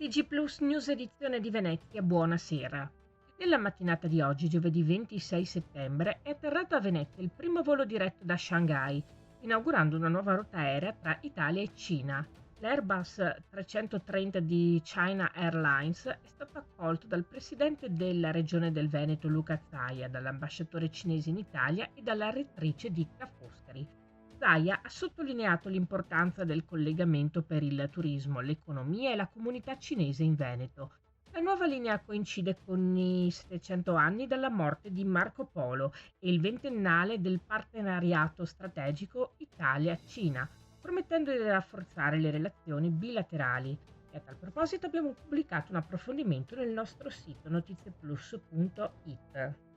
TG Plus News edizione di Venezia, buonasera. Nella mattinata di oggi, giovedì 26 settembre, è atterrato a Venezia il primo volo diretto da Shanghai, inaugurando una nuova rotta aerea tra Italia e Cina. L'Airbus 330 di China Airlines è stato accolto dal presidente della regione del Veneto Luca Zaia, dall'ambasciatore cinese in Italia e dalla rettrice Ditta Foscari. Zaia ha sottolineato l'importanza del collegamento per il turismo, l'economia e la comunità cinese in Veneto. La nuova linea coincide con i 700 anni dalla morte di Marco Polo e il ventennale del partenariato strategico Italia-Cina, promettendo di rafforzare le relazioni bilaterali. E a tal proposito abbiamo pubblicato un approfondimento nel nostro sito notizieplus.it.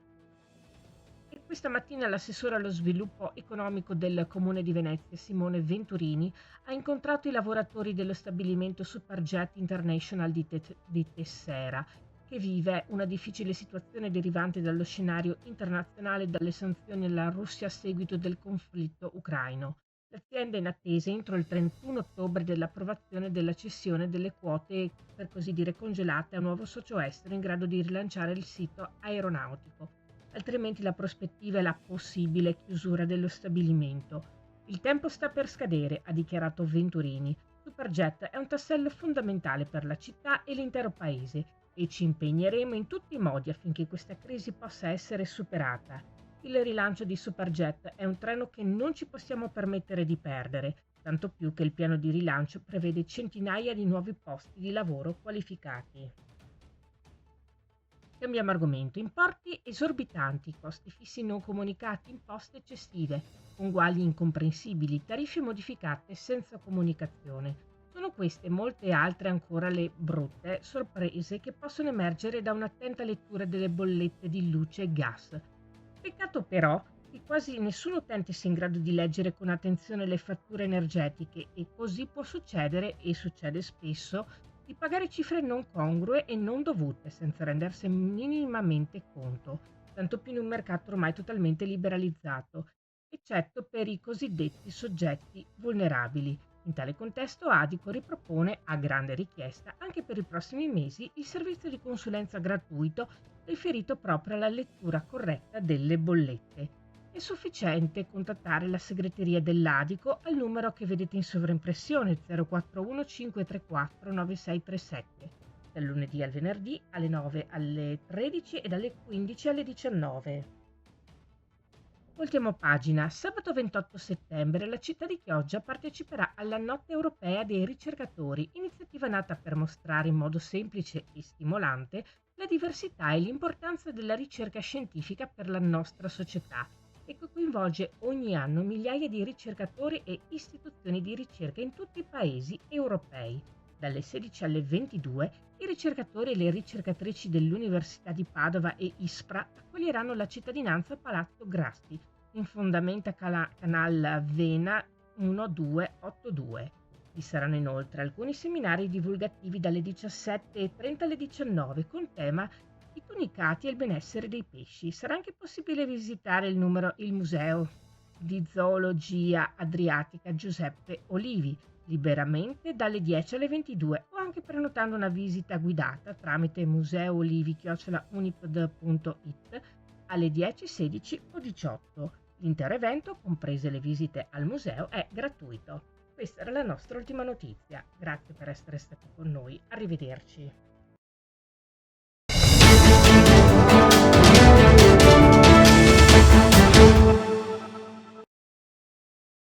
E questa mattina l'assessore allo sviluppo economico del Comune di Venezia, Simone Venturini, ha incontrato i lavoratori dello stabilimento Superjet International di Tessera, che vive una difficile situazione derivante dallo scenario internazionale e dalle sanzioni alla Russia a seguito del conflitto ucraino. L'azienda è in attesa entro il 31 ottobre dell'approvazione della cessione delle quote, per così dire, congelate a un nuovo socio estero in grado di rilanciare il sito aeronautico, altrimenti la prospettiva è la possibile chiusura dello stabilimento. Il tempo sta per scadere, ha dichiarato Venturini. Superjet è un tassello fondamentale per la città e l'intero paese e ci impegneremo in tutti i modi affinché questa crisi possa essere superata. Il rilancio di Superjet è un treno che non ci possiamo permettere di perdere, tanto più che il piano di rilancio prevede centinaia di nuovi posti di lavoro qualificati. Cambiamo argomento. Importi esorbitanti, costi fissi non comunicati, imposte eccessive, conguagli incomprensibili, tariffe modificate senza comunicazione. Sono queste e molte altre ancora le brutte sorprese che possono emergere da un'attenta lettura delle bollette di luce e gas. Peccato però che quasi nessun utente sia in grado di leggere con attenzione le fatture energetiche e così può succedere, e succede spesso, di pagare cifre non congrue e non dovute senza rendersene minimamente conto, tanto più in un mercato ormai totalmente liberalizzato, eccetto per i cosiddetti soggetti vulnerabili. In tale contesto Adico ripropone, a grande richiesta, anche per i prossimi mesi, il servizio di consulenza gratuito riferito proprio alla lettura corretta delle bollette. È sufficiente contattare la segreteria dell'Adico al numero che vedete in sovraimpressione 041 534 9637, dal lunedì al venerdì alle 9 alle 13 e dalle 15 alle 19. Ultima pagina. Sabato 28 settembre la città di Chioggia parteciperà alla Notte Europea dei Ricercatori, iniziativa nata per mostrare in modo semplice e stimolante la diversità e l'importanza della ricerca scientifica per la nostra società e che coinvolge ogni anno migliaia di ricercatori e istituzioni di ricerca in tutti i paesi europei. Dalle 16 alle 22 i ricercatori e le ricercatrici dell'Università di Padova e ISPRA accoglieranno la cittadinanza a Palazzo Grassi, in fondamenta Canal Vena 1282. Vi saranno inoltre alcuni seminari divulgativi dalle 17:30 alle 19 con tema I tunicati e il benessere dei pesci. Sarà anche possibile visitare il Museo di Zoologia Adriatica Giuseppe Olivi, liberamente dalle 10 alle 22 o anche prenotando una visita guidata tramite museoolivi@unipod.it alle 10, 16 o 18. L'intero evento, comprese le visite al museo, è gratuito. Questa era la nostra ultima notizia. Grazie per essere stati con noi. Arrivederci.